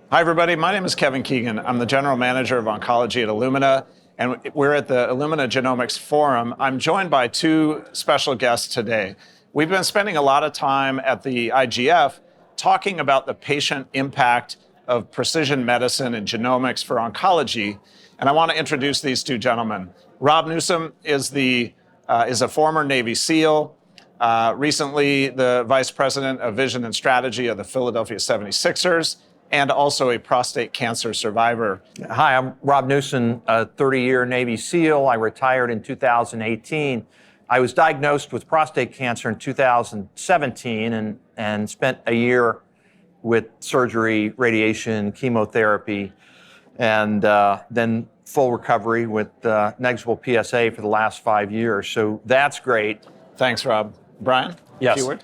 Hi, everybody. My name is Kevin Keegan. I'm the general manager of oncology at Illumina, and we're at the Illumina Genomics Forum. I'm joined by two special guests today. We've been spending a lot of time at the IGF talking about the patient impact of precision medicine and genomics for oncology, and I want to introduce these two gentlemen. Rob Newson is a former Navy SEAL, recently the vice president of vision and strategy of the Philadelphia 76ers, and also a prostate cancer survivor. Hi, I'm Rob Newson, a 30-year Navy SEAL. I retired in 2018. I was diagnosed with prostate cancer in 2017 and spent a year with surgery, radiation, chemotherapy, and then full recovery with negligible PSA for the last 5 years. So that's great. Thanks, Rob. Brian? Yes. Keyword?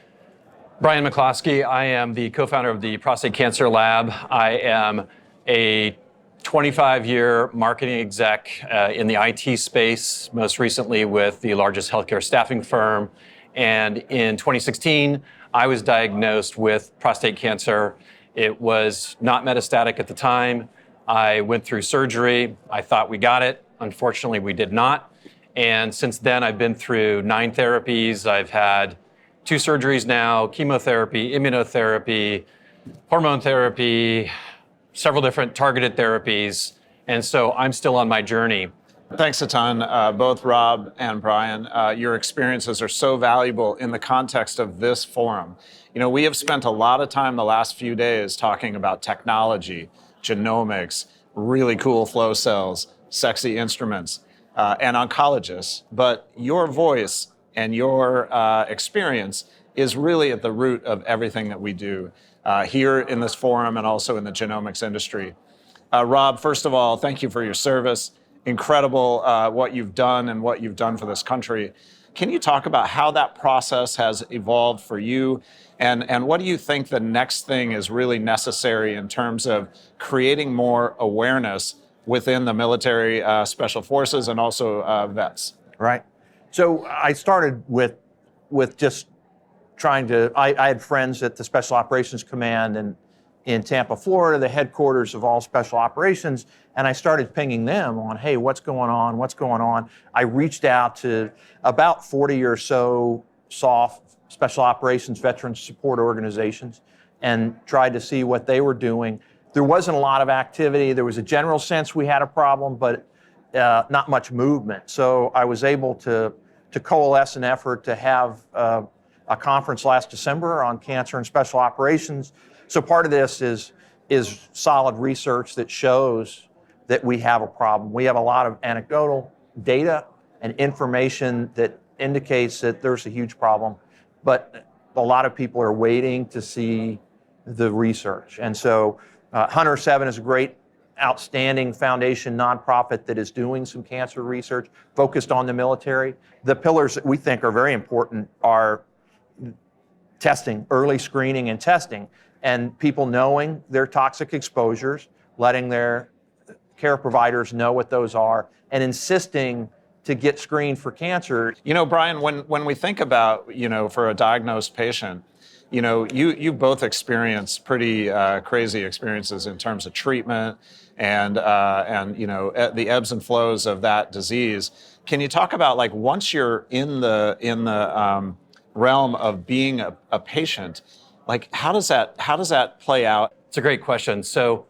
Brian McCloskey. I am the co-founder of the Prostate Cancer Lab. I am a 25-year marketing exec in the IT space, most recently with the largest healthcare staffing firm. And in 2016, I was diagnosed with prostate cancer. It was not metastatic at the time. I went through surgery. I thought we got it. Unfortunately, we did not. And since then, I've been through 9 therapies. I've had 2 surgeries now, chemotherapy, immunotherapy, hormone therapy, several different targeted therapies. And so I'm still on my journey. Thanks a ton, both Rob and Brian. Your experiences are so valuable in the context of this forum. You know, we have spent a lot of time the last few days talking about technology, genomics, really cool flow cells, sexy instruments, and oncologists. But your voice and your experience is really at the root of everything that we do here in this forum and also in the genomics industry. Rob, first of all, thank you for your service. Incredible what you've done and what you've done for this country. Can you talk about how that process has evolved for you? And what do you think the next thing is really necessary in terms of creating more awareness within the military, special forces, and also vets? Right. So I started with just trying to, I had friends at the Special Operations Command in Tampa, Florida, the headquarters of all special operations, and I started pinging them on, hey, what's going on? What's going on? I reached out to about 40 or so SOF, Special Operations Veterans Support Organizations, and tried to see what they were doing. There wasn't a lot of activity. There was a general sense we had a problem, but not much movement. So I was able to coalesce an effort to have a conference last December on cancer and special operations. So part of this is solid research that shows that we have a problem. We have a lot of anecdotal data and information that indicates that there's a huge problem, but a lot of people are waiting to see the research. And so Hunter 7 is a great, outstanding foundation nonprofit that is doing some cancer research focused on the military. The pillars that we think are very important are testing, early screening and testing, and people knowing their toxic exposures, letting their care providers know what those are, and insisting to get screened for cancer. You know, Brian, when we think about, for a diagnosed patient, you both experienced pretty crazy experiences in terms of treatment and the ebbs and flows of that disease. Can you talk about, like, once you're in the realm of being a patient, like how does that play out? It's a great question. So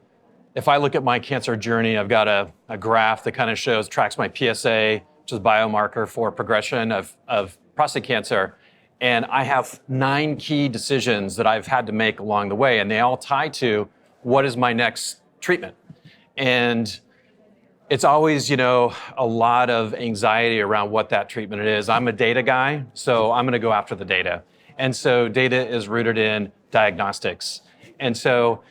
if I look at my cancer journey, I've got a graph that kind of tracks my PSA, which is a biomarker for progression of prostate cancer. And I have 9 key decisions that I've had to make along the way, and they all tie to what is my next treatment. And it's always, a lot of anxiety around what that treatment is. I'm a data guy, so I'm going to go after the data. And so data is rooted in diagnostics. And so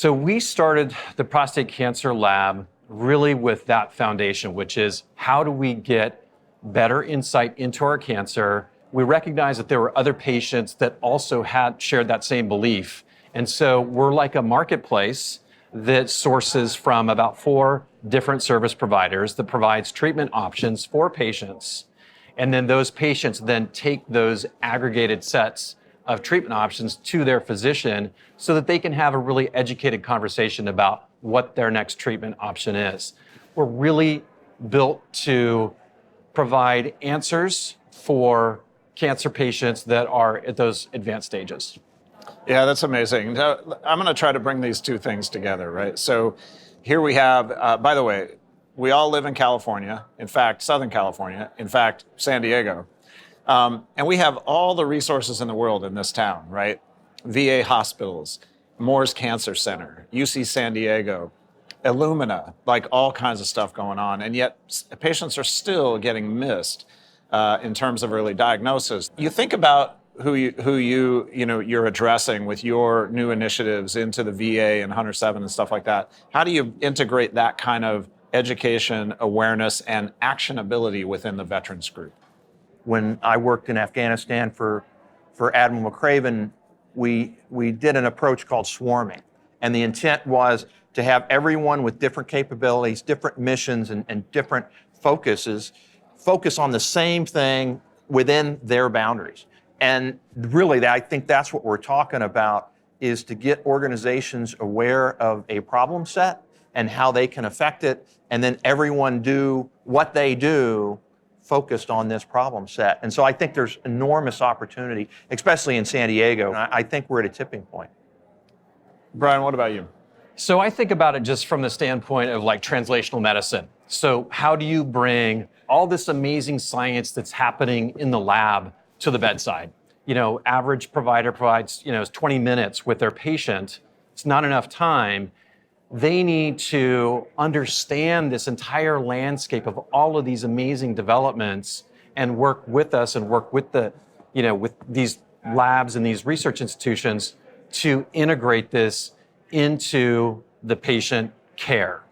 we started the Prostate Cancer Lab really with that foundation, which is how do we get better insight into our cancer? We recognized that there were other patients that also had shared that same belief. And so we're like a marketplace that sources from about 4 different service providers that provides treatment options for patients. And then those patients then take those aggregated sets of treatment options to their physician so that they can have a really educated conversation about what their next treatment option is. We're really built to provide answers for cancer patients that are at those advanced stages. Yeah, that's amazing. Now, I'm going to try to bring these two things together, right? So here we have, by the way, we all live in California, in fact, Southern California, in fact, San Diego. And we have all the resources in the world in this town, right? VA hospitals, Moore's Cancer Center, UC San Diego, Illumina, like all kinds of stuff going on. And yet patients are still getting missed in terms of early diagnosis. You think about who you're addressing with your new initiatives into the VA and 107 and stuff like that. How do you integrate that kind of education, awareness, and actionability within the veterans group? When I worked in Afghanistan for Admiral McCraven, we did an approach called swarming. And the intent was to have everyone with different capabilities, different missions, and different focuses focus on the same thing within their boundaries. And really, I think that's what we're talking about, is to get organizations aware of a problem set and how they can affect it, and then everyone do what they do focused on this problem set. And so I think there's enormous opportunity, especially in San Diego. And I think we're at a tipping point. Brian, what about you? So I think about it just from the standpoint of like translational medicine. So how do you bring all this amazing science that's happening in the lab to the bedside? Average provider provides, 20 minutes with their patient. It's not enough time. They need to understand this entire landscape of all of these amazing developments and work with us and work with with these labs and these research institutions to integrate this into the patient care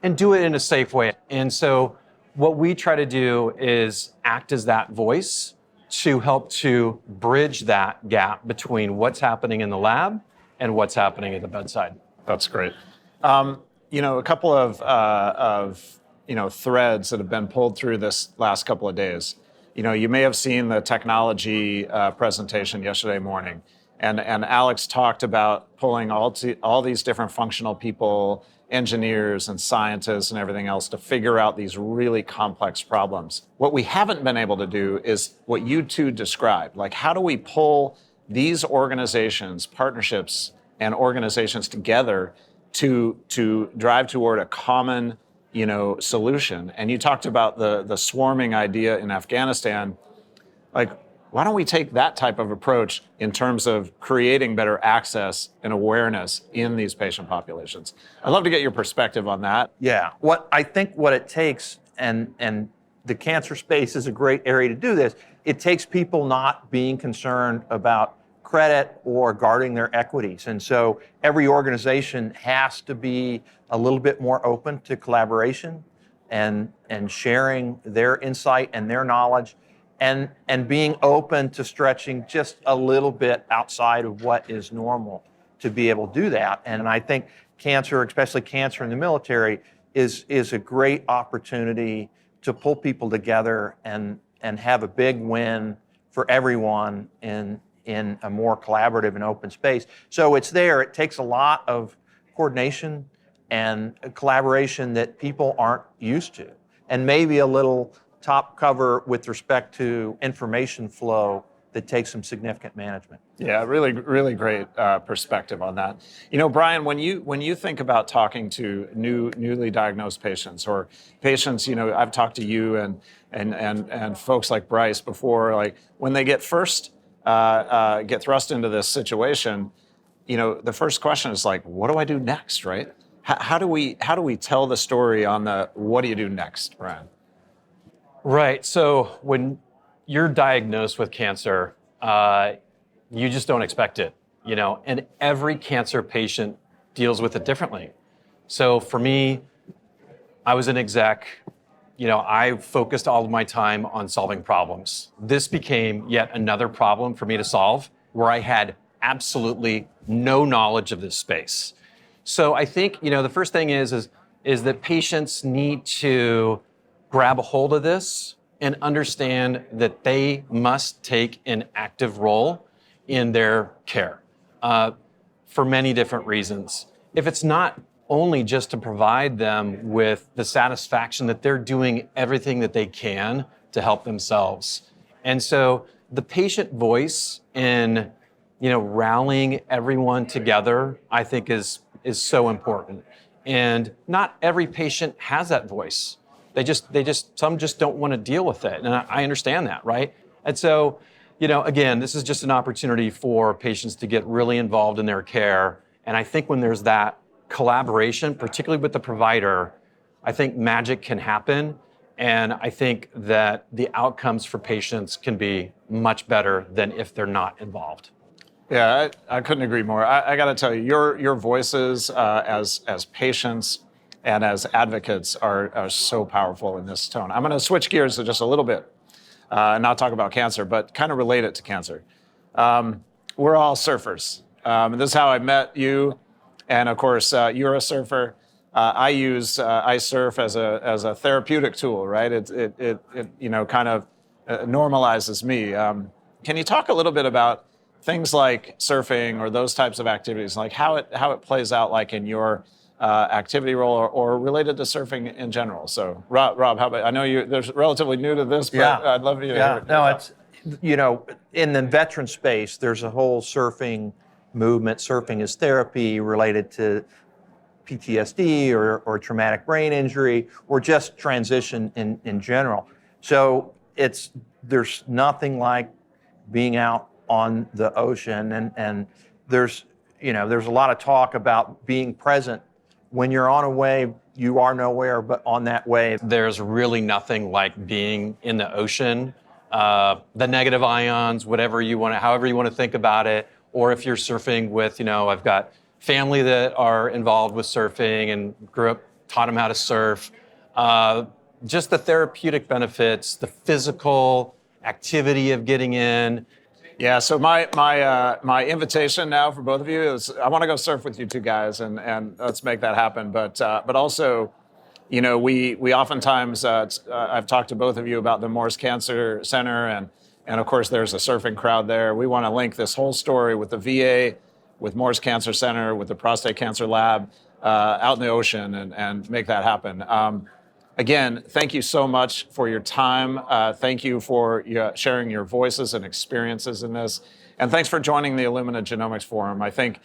and do it in a safe way. And so what we try to do is act as that voice to help to bridge that gap between what's happening in the lab and what's happening at the bedside. That's great. A couple of threads that have been pulled through this last couple of days. You may have seen the technology presentation yesterday morning, and Alex talked about pulling all these different functional people, engineers and scientists and everything else to figure out these really complex problems. What we haven't been able to do is what you two described. Like, how do we pull these organizations, partnerships, and organizations together to drive toward a common, solution? And you talked about the swarming idea in Afghanistan. Like, why don't we take that type of approach in terms of creating better access and awareness in these patient populations? I'd love to get your perspective on that. Yeah, what it takes, and the cancer space is a great area to do this, it takes people not being concerned about credit or guarding their equities. And so every organization has to be a little bit more open to collaboration and sharing their insight and their knowledge, and being open to stretching just a little bit outside of what is normal to be able to do that. And I think cancer, especially cancer in the military, is a great opportunity to pull people together and have a big win for everyone in a more collaborative and open space. So it's there. It takes a lot of coordination and collaboration that people aren't used to, and maybe a little top cover with respect to information flow that takes some significant management. Yeah, really, really great perspective on that. Brian, when you think about talking to newly diagnosed patients or patients, I've talked to you and folks like Bryce before, like when they get thrust into this situation, the first question is like, what do I do next, right? How do we tell the story on the what do you do next, Brian? Right. So when you're diagnosed with cancer, you just don't expect it, and every cancer patient deals with it differently. So for me, I was an exec, I focused all of my time on solving problems. This became yet another problem for me to solve where I had absolutely no knowledge of this space. So I think, the first thing is that patients need to grab a hold of this and understand that they must take an active role in their care for many different reasons. If it's not only just to provide them with the satisfaction that they're doing everything that they can to help themselves. And so the patient voice in, rallying everyone together, I think is so important. And not every patient has that voice. Some just don't want to deal with it. And I understand that, right? And so, again, this is just an opportunity for patients to get really involved in their care. And I think when there's that collaboration, particularly with the provider, I think magic can happen. And I think that the outcomes for patients can be much better than if they're not involved. Yeah, I couldn't agree more. I got to tell you, your voices as patients and as advocates are so powerful in this tone. I'm going to switch gears to just a little bit and not talk about cancer, but kind of relate it to cancer. We're all surfers. This is how I met you. And of course, you're a surfer. I surf as a therapeutic tool, right? It kind of normalizes me. Can you talk a little bit about things like surfing or those types of activities, like how it plays out, like in your activity role or related to surfing in general? So, Rob, how about? I know you're relatively new to this, but I'd love you to hear it. No, it's in the veteran space, there's a whole surfing movement. Surfing is therapy related to PTSD or traumatic brain injury or just transition in general. So there's nothing like being out on the ocean and there's a lot of talk about being present. When you're on a wave, you are nowhere but on that wave. There's really nothing like being in the ocean. The negative ions, however you want to think about it, or if you're surfing with, I've got family that are involved with surfing and grew up, taught them how to surf. Just the therapeutic benefits, the physical activity of getting in. Yeah, so my invitation now for both of you is I want to go surf with you two guys and let's make that happen. But also, we oftentimes I've talked to both of you about the Morris Cancer Center and of course there's a surfing crowd there. We want to link this whole story with the VA, with Morris Cancer Center, with the Prostate Cancer Lab out in the ocean and make that happen. Again, thank you so much for your time. Thank you for sharing your voices and experiences in this. And thanks for joining the Illumina Genomics Forum. I think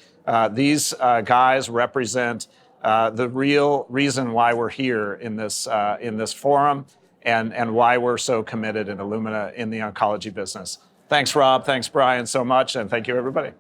these guys represent the real reason why we're here in this forum and why we're so committed in Illumina in the oncology business. Thanks, Rob. Thanks, Brian, so much. And thank you, everybody.